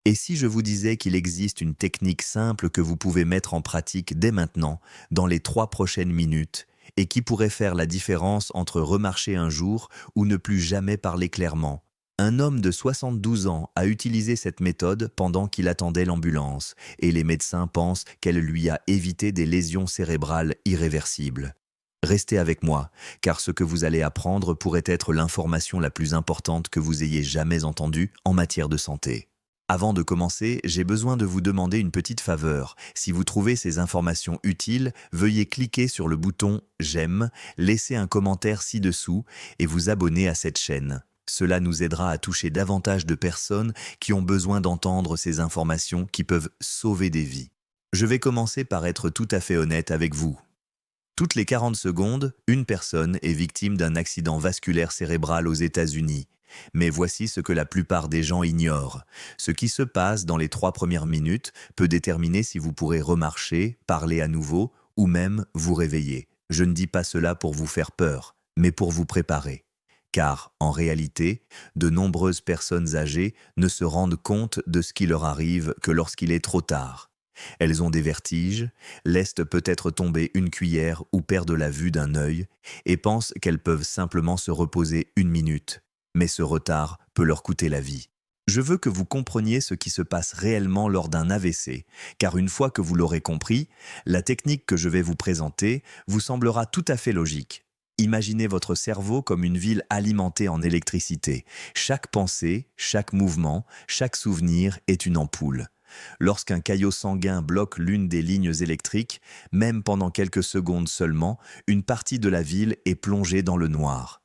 Et si je vous disais qu'il existe une technique simple que vous pouvez mettre en pratique dès maintenant, dans les 3 prochaines minutes, et qui pourrait faire la différence entre remarcher un jour ou ne plus jamais parler clairement? Un homme de 72 ans a utilisé cette méthode pendant qu'il attendait l'ambulance, et les médecins pensent qu'elle lui a évité des lésions cérébrales irréversibles. Restez avec moi, car ce que vous allez apprendre pourrait être l'information la plus importante que vous ayez jamais entendue en matière de santé. Avant de commencer, j'ai besoin de vous demander une petite faveur. Si vous trouvez ces informations utiles, veuillez cliquer sur le bouton «J'aime», laisser un commentaire ci-dessous et vous abonner à cette chaîne. Cela nous aidera à toucher davantage de personnes qui ont besoin d'entendre ces informations qui peuvent sauver des vies. Je vais commencer par être tout à fait honnête avec vous. Toutes les 40 secondes, une personne est victime d'un accident vasculaire cérébral aux États-Unis. Mais voici ce que la plupart des gens ignorent. Ce qui se passe dans les 3 premières minutes peut déterminer si vous pourrez remarcher, parler à nouveau ou même vous réveiller. Je ne dis pas cela pour vous faire peur, mais pour vous préparer. Car, en réalité, de nombreuses personnes âgées ne se rendent compte de ce qui leur arrive que lorsqu'il est trop tard. Elles ont des vertiges, laissent peut-être tomber une cuillère ou perdent la vue d'un œil et pensent qu'elles peuvent simplement se reposer une minute. Mais ce retard peut leur coûter la vie. Je veux que vous compreniez ce qui se passe réellement lors d'un AVC, car une fois que vous l'aurez compris, la technique que je vais vous présenter vous semblera tout à fait logique. Imaginez votre cerveau comme une ville alimentée en électricité. Chaque pensée, chaque mouvement, chaque souvenir est une ampoule. Lorsqu'un caillot sanguin bloque l'une des lignes électriques, même pendant quelques secondes seulement, une partie de la ville est plongée dans le noir.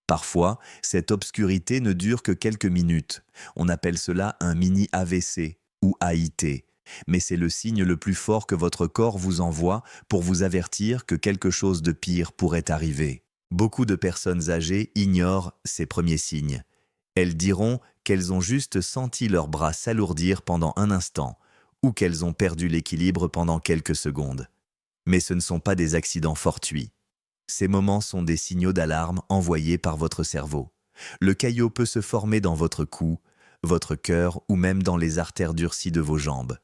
Parfois, cette obscurité ne dure que quelques minutes. On appelle cela un mini AVC ou AIT. Mais c'est le signe le plus fort que votre corps vous envoie pour vous avertir que quelque chose de pire pourrait arriver. Beaucoup de personnes âgées ignorent ces premiers signes. Elles diront qu'elles ont juste senti leurs bras s'alourdir pendant un instant ou qu'elles ont perdu l'équilibre pendant quelques secondes. Mais ce ne sont pas des accidents fortuits. Ces moments sont des signaux d'alarme envoyés par votre cerveau. Le caillot peut se former dans votre cou, votre cœur ou même dans les artères durcies de vos jambes.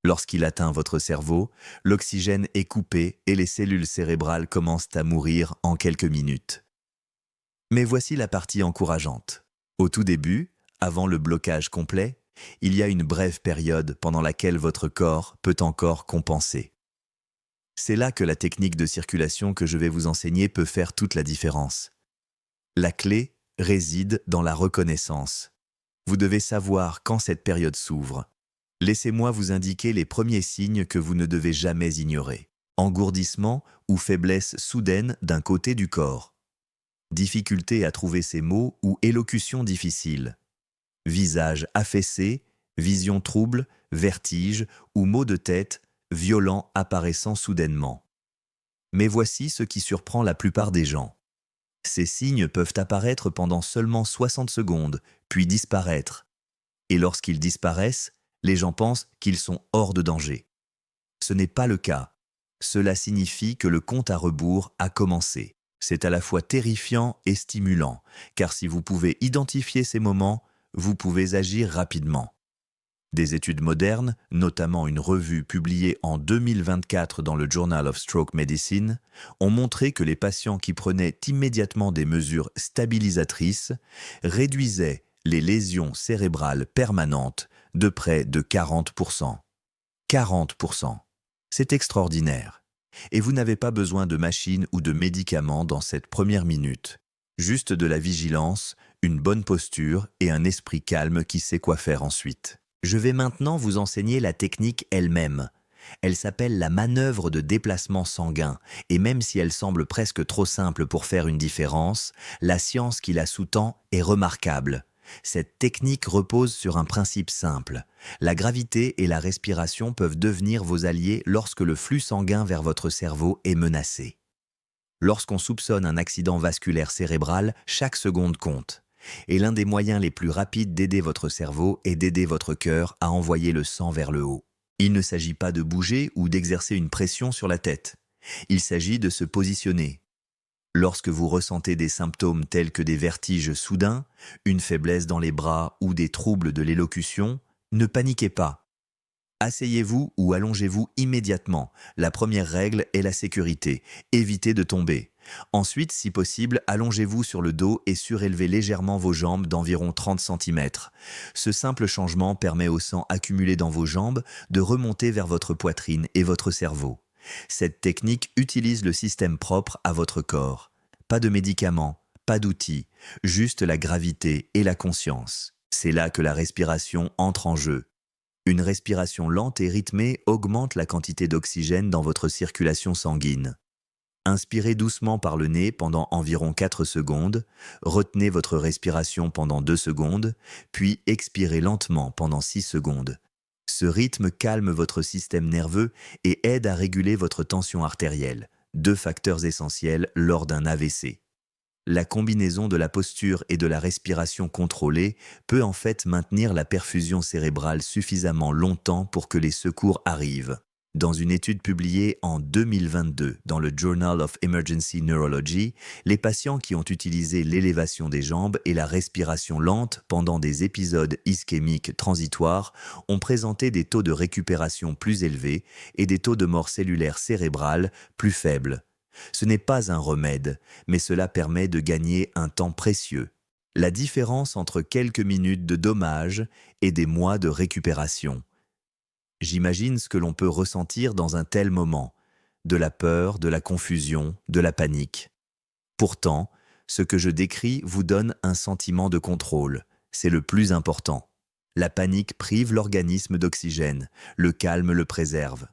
Lorsqu'il atteint votre cerveau, l'oxygène est coupé et les cellules cérébrales commencent à mourir en quelques minutes. Mais voici la partie encourageante. Au tout début, avant le blocage complet, il y a une brève période pendant laquelle votre corps peut encore compenser. C'est là que la technique de circulation que je vais vous enseigner peut faire toute la différence. La clé réside dans la reconnaissance. Vous devez savoir quand cette période s'ouvre. Laissez-moi vous indiquer les premiers signes que vous ne devez jamais ignorer. Engourdissement ou faiblesse soudaine d'un côté du corps. Difficulté à trouver ses mots ou élocution difficile. Visage affaissé, vision trouble, vertige ou maux de tête violents apparaissant soudainement. Mais voici ce qui surprend la plupart des gens. Ces signes peuvent apparaître pendant seulement 60 secondes, puis disparaître. Et lorsqu'ils disparaissent, les gens pensent qu'ils sont hors de danger. Ce n'est pas le cas. Cela signifie que le compte à rebours a commencé. C'est à la fois terrifiant et stimulant, car si vous pouvez identifier ces moments, vous pouvez agir rapidement. Des études modernes, notamment une revue publiée en 2024 dans le Journal of Stroke Medicine, ont montré que les patients qui prenaient immédiatement des mesures stabilisatrices réduisaient les lésions cérébrales permanentes de près de 40%. 40%. C'est extraordinaire. Et vous n'avez pas besoin de machines ou de médicaments dans cette première minute. Juste de la vigilance, une bonne posture et un esprit calme qui sait quoi faire ensuite. Je vais maintenant vous enseigner la technique elle-même. Elle s'appelle la manœuvre de déplacement sanguin, et même si elle semble presque trop simple pour faire une différence, la science qui la sous-tend est remarquable. Cette technique repose sur un principe simple. La gravité et la respiration peuvent devenir vos alliés lorsque le flux sanguin vers votre cerveau est menacé. Lorsqu'on soupçonne un accident vasculaire cérébral, chaque seconde compte. Et l'un des moyens les plus rapides d'aider votre cerveau est d'aider votre cœur à envoyer le sang vers le haut. Il ne s'agit pas de bouger ou d'exercer une pression sur la tête. Il s'agit de se positionner. Lorsque vous ressentez des symptômes tels que des vertiges soudains, une faiblesse dans les bras ou des troubles de l'élocution, Ne paniquez pas. Asseyez-vous ou allongez-vous immédiatement. La première règle est la sécurité. Évitez de tomber. Ensuite, si possible, allongez-vous sur le dos et surélevez légèrement vos jambes d'environ 30 cm. Ce simple changement permet au sang accumulé dans vos jambes de remonter vers votre poitrine et votre cerveau. Cette technique utilise le système propre à votre corps. Pas de médicaments, pas d'outils, juste la gravité et la conscience. C'est là que la respiration entre en jeu. Une respiration lente et rythmée augmente la quantité d'oxygène dans votre circulation sanguine. Inspirez doucement par le nez pendant environ 4 secondes, retenez votre respiration pendant 2 secondes, puis expirez lentement pendant 6 secondes. Ce rythme calme votre système nerveux et aide à réguler votre tension artérielle, 2 facteurs essentiels lors d'un AVC. La combinaison de la posture et de la respiration contrôlée peut en fait maintenir la perfusion cérébrale suffisamment longtemps pour que les secours arrivent. Dans une étude publiée en 2022 dans le Journal of Emergency Neurology, les patients qui ont utilisé l'élévation des jambes et la respiration lente pendant des épisodes ischémiques transitoires ont présenté des taux de récupération plus élevés et des taux de mort cellulaire cérébrale plus faibles. Ce n'est pas un remède, mais cela permet de gagner un temps précieux. La différence entre quelques minutes de dommage et des mois de récupération. J'imagine ce que l'on peut ressentir dans un tel moment, de la peur, de la confusion, de la panique. Pourtant, ce que je décris vous donne un sentiment de contrôle, c'est le plus important. La panique prive l'organisme d'oxygène, le calme le préserve.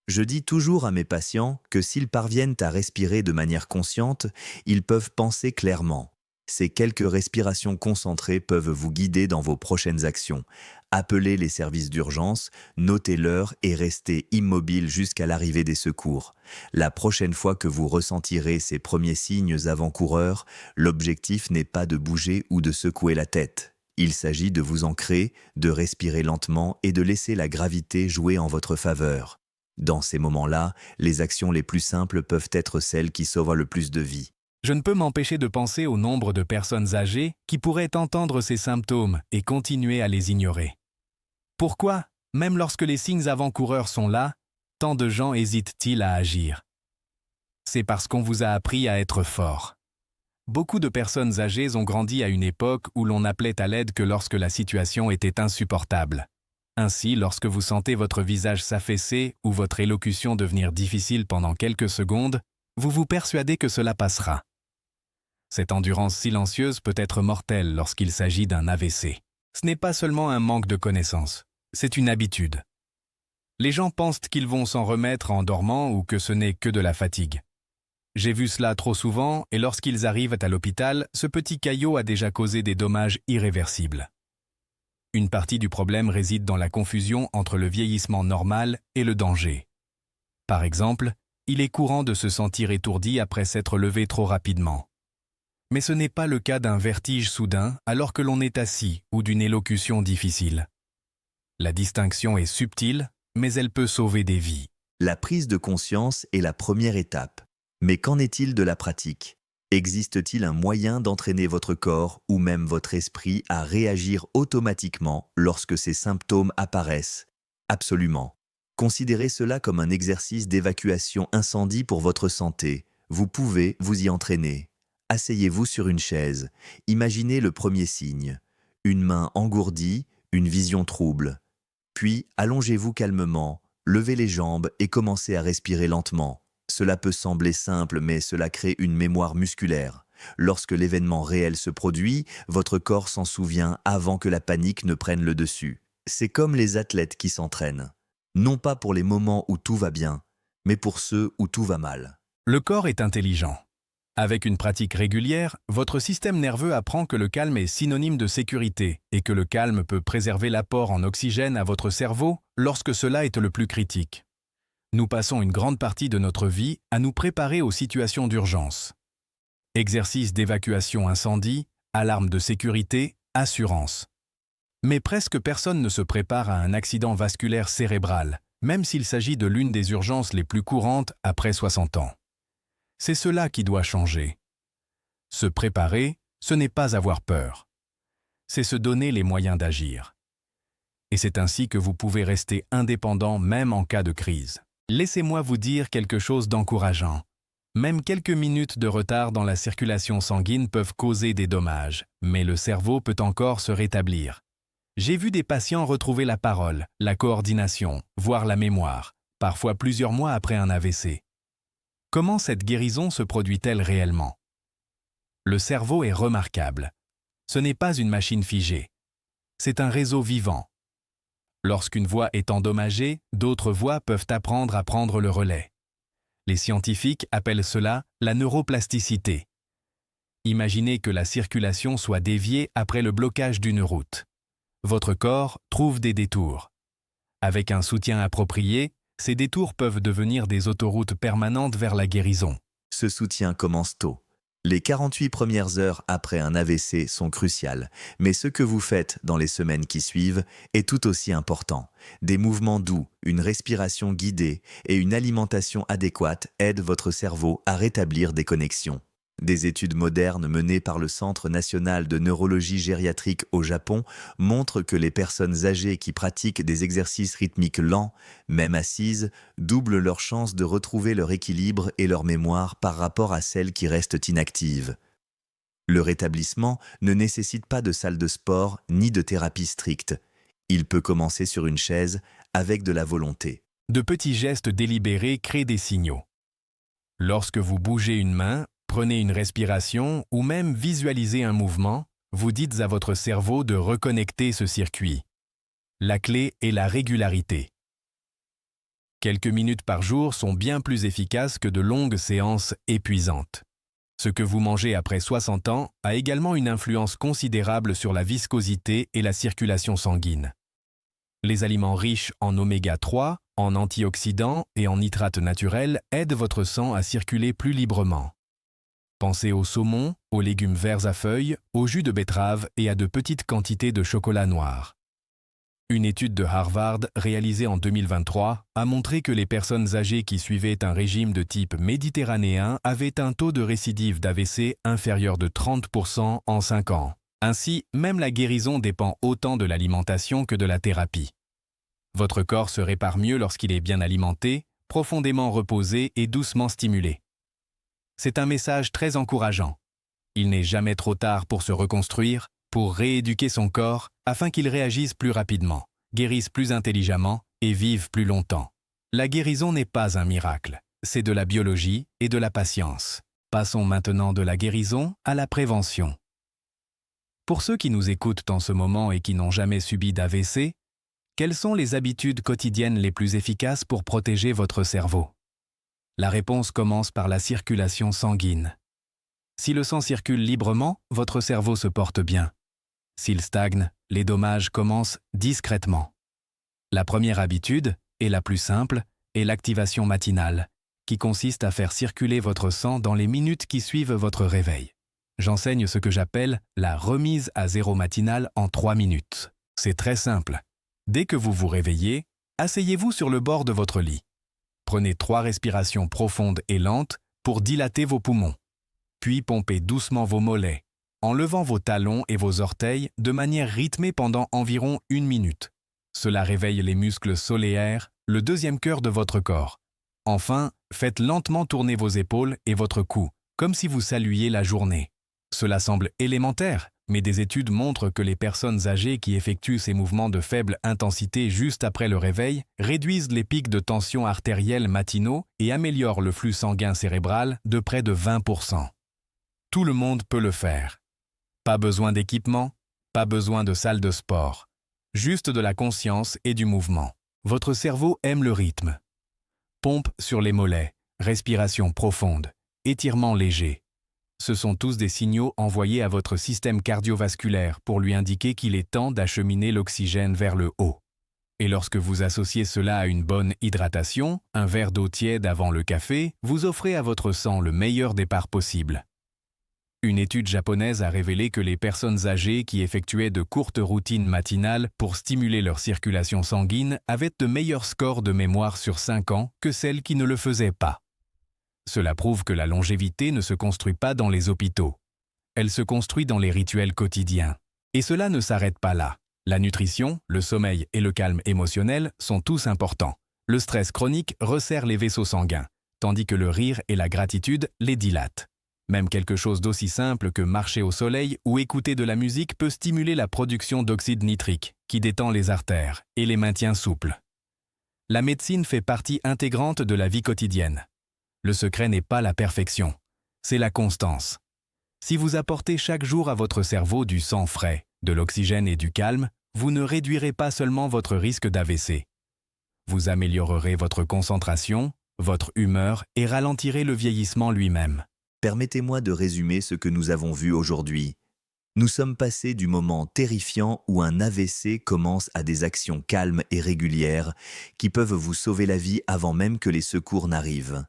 Je dis toujours à mes patients que s'ils parviennent à respirer de manière consciente, ils peuvent penser clairement. Ces quelques respirations concentrées peuvent vous guider dans vos prochaines actions. Appelez les services d'urgence, notez l'heure et restez immobile jusqu'à l'arrivée des secours. La prochaine fois que vous ressentirez ces premiers signes avant-coureurs, l'objectif n'est pas de bouger ou de secouer la tête. Il s'agit de vous ancrer, de respirer lentement et de laisser la gravité jouer en votre faveur. Dans ces moments-là, les actions les plus simples peuvent être celles qui sauvent le plus de vies. Je ne peux m'empêcher de penser au nombre de personnes âgées qui pourraient entendre ces symptômes et continuer à les ignorer. Pourquoi, même lorsque les signes avant-coureurs sont là, tant de gens hésitent-ils à agir? C'est parce qu'on vous a appris à être fort. Beaucoup de personnes âgées ont grandi à une époque où l'on n'appelait à l'aide que lorsque la situation était insupportable. Ainsi, lorsque vous sentez votre visage s'affaisser ou votre élocution devenir difficile pendant quelques secondes, vous vous persuadez que cela passera. Cette endurance silencieuse peut être mortelle lorsqu'il s'agit d'un AVC. Ce n'est pas seulement un manque de connaissance, c'est une habitude. Les gens pensent qu'ils vont s'en remettre en dormant ou que ce n'est que de la fatigue. J'ai vu cela trop souvent et lorsqu'ils arrivent à l'hôpital, ce petit caillot a déjà causé des dommages irréversibles. Une partie du problème réside dans la confusion entre le vieillissement normal et le danger. Par exemple, il est courant de se sentir étourdi après s'être levé trop rapidement. Mais ce n'est pas le cas d'un vertige soudain alors que l'on est assis ou d'une élocution difficile. La distinction est subtile, mais elle peut sauver des vies. La prise de conscience est la première étape. Mais qu'en est-il de la pratique ? Existe-t-il un moyen d'entraîner votre corps ou même votre esprit à réagir automatiquement lorsque ces symptômes apparaissent ? Absolument. Considérez cela comme un exercice d'évacuation incendie pour votre santé. Vous pouvez vous y entraîner. Asseyez-vous sur une chaise. Imaginez le premier signe. Une main engourdie, une vision trouble. Puis allongez-vous calmement, levez les jambes et commencez à respirer lentement. Cela peut sembler simple, mais cela crée une mémoire musculaire. Lorsque l'événement réel se produit, votre corps s'en souvient avant que la panique ne prenne le dessus. C'est comme les athlètes qui s'entraînent. Non pas pour les moments où tout va bien, mais pour ceux où tout va mal. Le corps est intelligent. Avec une pratique régulière, votre système nerveux apprend que le calme est synonyme de sécurité et que le calme peut préserver l'apport en oxygène à votre cerveau lorsque cela est le plus critique. Nous passons une grande partie de notre vie à nous préparer aux situations d'urgence. Exercice d'évacuation incendie, alarme de sécurité, assurance. Mais presque personne ne se prépare à un accident vasculaire cérébral, même s'il s'agit de l'une des urgences les plus courantes après 60 ans. C'est cela qui doit changer. Se préparer, ce n'est pas avoir peur. C'est se donner les moyens d'agir. Et c'est ainsi que vous pouvez rester indépendant même en cas de crise. Laissez-moi vous dire quelque chose d'encourageant. Même quelques minutes de retard dans la circulation sanguine peuvent causer des dommages, mais le cerveau peut encore se rétablir. J'ai vu des patients retrouver la parole, la coordination, voire la mémoire, parfois plusieurs mois après un AVC. Comment cette guérison se produit-elle réellement? Le cerveau est remarquable. Ce n'est pas une machine figée. C'est un réseau vivant. Lorsqu'une voie est endommagée, d'autres voies peuvent apprendre à prendre le relais. Les scientifiques appellent cela la neuroplasticité. Imaginez que la circulation soit déviée après le blocage d'une route. Votre corps trouve des détours. Avec un soutien approprié, ces détours peuvent devenir des autoroutes permanentes vers la guérison. Ce soutien commence tôt. Les 48 premières heures après un AVC sont cruciales, mais ce que vous faites dans les semaines qui suivent est tout aussi important. Des mouvements doux, une respiration guidée et une alimentation adéquate aident votre cerveau à rétablir des connexions. Des études modernes menées par le Centre national de neurologie gériatrique au Japon montrent que les personnes âgées qui pratiquent des exercices rythmiques lents, même assises, doublent leurs chances de retrouver leur équilibre et leur mémoire par rapport à celles qui restent inactives. Le rétablissement ne nécessite pas de salle de sport ni de thérapie stricte. Il peut commencer sur une chaise avec de la volonté. De petits gestes délibérés créent des signaux. Lorsque vous bougez une main, prenez une respiration ou même visualisez un mouvement, vous dites à votre cerveau de reconnecter ce circuit. La clé est la régularité. Quelques minutes par jour sont bien plus efficaces que de longues séances épuisantes. Ce que vous mangez après 60 ans a également une influence considérable sur la viscosité et la circulation sanguine. Les aliments riches en oméga 3, en antioxydants et en nitrates naturels aident votre sang à circuler plus librement. Pensez au saumon, aux légumes verts à feuilles, au jus de betterave et à de petites quantités de chocolat noir. Une étude de Harvard réalisée en 2023 a montré que les personnes âgées qui suivaient un régime de type méditerranéen avaient un taux de récidive d'AVC inférieur de 30% en 5 ans. Ainsi, même la guérison dépend autant de l'alimentation que de la thérapie. Votre corps se répare mieux lorsqu'il est bien alimenté, profondément reposé et doucement stimulé. C'est un message très encourageant. Il n'est jamais trop tard pour se reconstruire, pour rééduquer son corps afin qu'il réagisse plus rapidement, guérisse plus intelligemment et vive plus longtemps. La guérison n'est pas un miracle, c'est de la biologie et de la patience. Passons maintenant de la guérison à la prévention. Pour ceux qui nous écoutent en ce moment et qui n'ont jamais subi d'AVC, quelles sont les habitudes quotidiennes les plus efficaces pour protéger votre cerveau? La réponse commence par la circulation sanguine. Si le sang circule librement, votre cerveau se porte bien. S'il stagne, les dommages commencent discrètement. La première habitude, et la plus simple, est l'activation matinale, qui consiste à faire circuler votre sang dans les minutes qui suivent votre réveil. J'enseigne ce que j'appelle la remise à zéro matinale en 3 minutes. C'est très simple. Dès que vous vous réveillez, asseyez-vous sur le bord de votre lit. Prenez 3 respirations profondes et lentes pour dilater vos poumons. Puis pompez doucement vos mollets, en levant vos talons et vos orteils de manière rythmée pendant environ 1 minute. Cela réveille les muscles solaires, le deuxième cœur de votre corps. Enfin, faites lentement tourner vos épaules et votre cou, comme si vous saluiez la journée. Cela semble élémentaire, mais des études montrent que les personnes âgées qui effectuent ces mouvements de faible intensité juste après le réveil réduisent les pics de tension artérielle matinaux et améliorent le flux sanguin cérébral de près de 20%. Tout le monde peut le faire. Pas besoin d'équipement, pas besoin de salle de sport. Juste de la conscience et du mouvement. Votre cerveau aime le rythme. Pompe sur les mollets, respiration profonde, étirement léger. Ce sont tous des signaux envoyés à votre système cardiovasculaire pour lui indiquer qu'il est temps d'acheminer l'oxygène vers le haut. Et lorsque vous associez cela à une bonne hydratation, un verre d'eau tiède avant le café, vous offrez à votre sang le meilleur départ possible. Une étude japonaise a révélé que les personnes âgées qui effectuaient de courtes routines matinales pour stimuler leur circulation sanguine avaient de meilleurs scores de mémoire sur 5 ans que celles qui ne le faisaient pas. Cela prouve que la longévité ne se construit pas dans les hôpitaux. Elle se construit dans les rituels quotidiens. Et cela ne s'arrête pas là. La nutrition, le sommeil et le calme émotionnel sont tous importants. Le stress chronique resserre les vaisseaux sanguins, tandis que le rire et la gratitude les dilatent. Même quelque chose d'aussi simple que marcher au soleil ou écouter de la musique peut stimuler la production d'oxyde nitrique, qui détend les artères et les maintient souples. La médecine fait partie intégrante de la vie quotidienne. Le secret n'est pas la perfection, c'est la constance. Si vous apportez chaque jour à votre cerveau du sang frais, de l'oxygène et du calme, vous ne réduirez pas seulement votre risque d'AVC. Vous améliorerez votre concentration, votre humeur et ralentirez le vieillissement lui-même. Permettez-moi de résumer ce que nous avons vu aujourd'hui. Nous sommes passés du moment terrifiant où un AVC commence à des actions calmes et régulières qui peuvent vous sauver la vie avant même que les secours n'arrivent.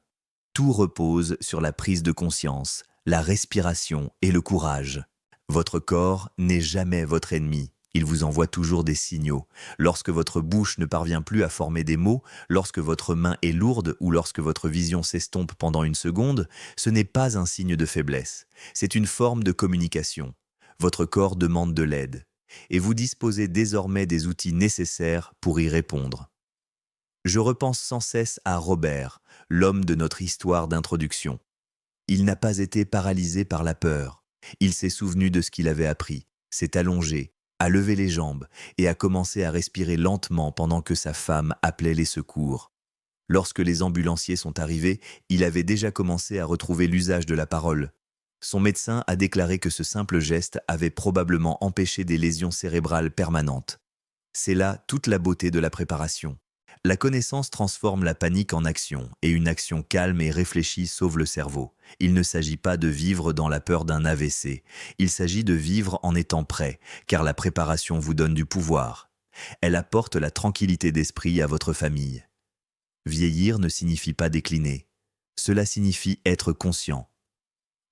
Tout repose sur la prise de conscience, la respiration et le courage. Votre corps n'est jamais votre ennemi. Il vous envoie toujours des signaux. Lorsque votre bouche ne parvient plus à former des mots, lorsque votre main est lourde ou lorsque votre vision s'estompe pendant une seconde, ce n'est pas un signe de faiblesse. C'est une forme de communication. Votre corps demande de l'aide. Et vous disposez désormais des outils nécessaires pour y répondre. Je repense sans cesse à Robert, l'homme de notre histoire d'introduction. Il n'a pas été paralysé par la peur. Il s'est souvenu de ce qu'il avait appris, s'est allongé, a levé les jambes et a commencé à respirer lentement pendant que sa femme appelait les secours. Lorsque les ambulanciers sont arrivés, il avait déjà commencé à retrouver l'usage de la parole. Son médecin a déclaré que ce simple geste avait probablement empêché des lésions cérébrales permanentes. C'est là toute la beauté de la préparation. La connaissance transforme la panique en action, et une action calme et réfléchie sauve le cerveau. Il ne s'agit pas de vivre dans la peur d'un AVC, il s'agit de vivre en étant prêt, car la préparation vous donne du pouvoir. Elle apporte la tranquillité d'esprit à votre famille. Vieillir ne signifie pas décliner, cela signifie être conscient.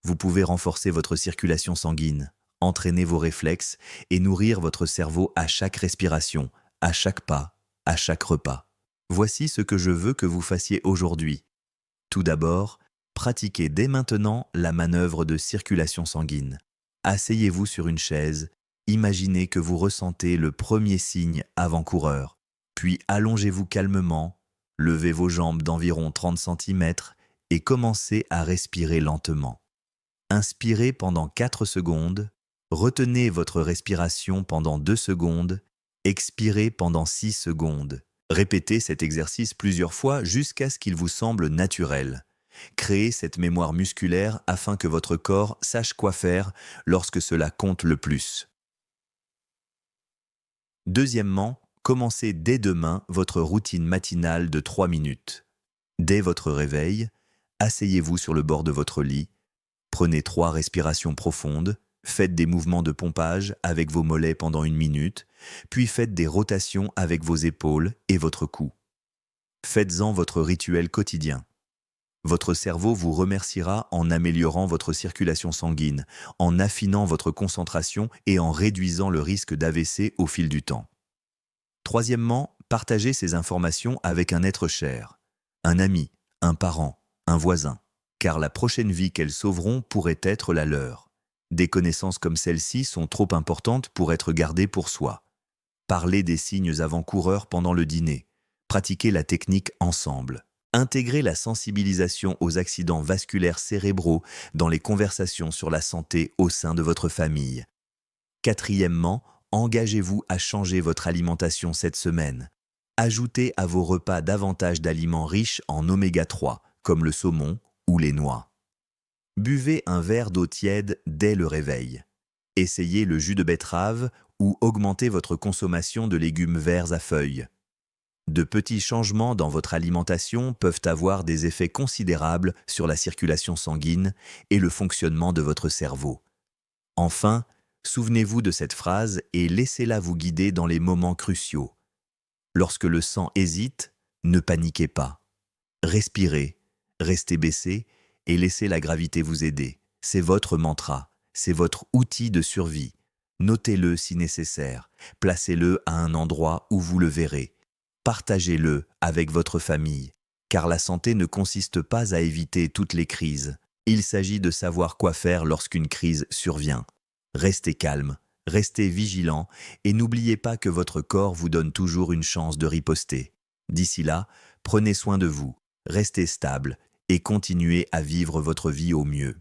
Vous pouvez renforcer votre circulation sanguine, entraîner vos réflexes et nourrir votre cerveau à chaque respiration, à chaque pas, à chaque repas. Voici ce que je veux que vous fassiez aujourd'hui. Tout d'abord, pratiquez dès maintenant la manœuvre de circulation sanguine. Asseyez-vous sur une chaise, imaginez que vous ressentez le premier signe avant-coureur, puis allongez-vous calmement, levez vos jambes d'environ 30 cm et commencez à respirer lentement. Inspirez pendant 4 secondes, retenez votre respiration pendant 2 secondes, expirez pendant 6 secondes. Répétez cet exercice plusieurs fois jusqu'à ce qu'il vous semble naturel. Créez cette mémoire musculaire afin que votre corps sache quoi faire lorsque cela compte le plus. Deuxièmement, commencez dès demain votre routine matinale de 3 minutes. Dès votre réveil, asseyez-vous sur le bord de votre lit, prenez 3 respirations profondes, faites des mouvements de pompage avec vos mollets pendant 1 minute, puis faites des rotations avec vos épaules et votre cou. Faites-en votre rituel quotidien. Votre cerveau vous remerciera en améliorant votre circulation sanguine, en affinant votre concentration et en réduisant le risque d'AVC au fil du temps. Troisièmement, partagez ces informations avec un être cher, un ami, un parent, un voisin, car la prochaine vie qu'elles sauveront pourrait être la leur. Des connaissances comme celles-ci sont trop importantes pour être gardées pour soi. Parlez des signes avant-coureurs pendant le dîner. Pratiquez la technique ensemble. Intégrez la sensibilisation aux accidents vasculaires cérébraux dans les conversations sur la santé au sein de votre famille. Quatrièmement, engagez-vous à changer votre alimentation cette semaine. Ajoutez à vos repas davantage d'aliments riches en oméga 3, comme le saumon ou les noix. Buvez un verre d'eau tiède dès le réveil. Essayez le jus de betterave ou augmentez votre consommation de légumes verts à feuilles. De petits changements dans votre alimentation peuvent avoir des effets considérables sur la circulation sanguine et le fonctionnement de votre cerveau. Enfin, souvenez-vous de cette phrase et laissez-la vous guider dans les moments cruciaux. Lorsque le sang hésite, ne paniquez pas. Respirez, restez baissé et laissez la gravité vous aider. C'est votre mantra, c'est votre outil de survie. Notez-le si nécessaire, placez-le à un endroit où vous le verrez. Partagez-le avec votre famille, car la santé ne consiste pas à éviter toutes les crises. Il s'agit de savoir quoi faire lorsqu'une crise survient. Restez calme, Restez vigilant et n'oubliez pas que votre corps vous donne toujours une chance de riposter. D'ici là, prenez soin de vous, restez stable et continuez à vivre votre vie au mieux.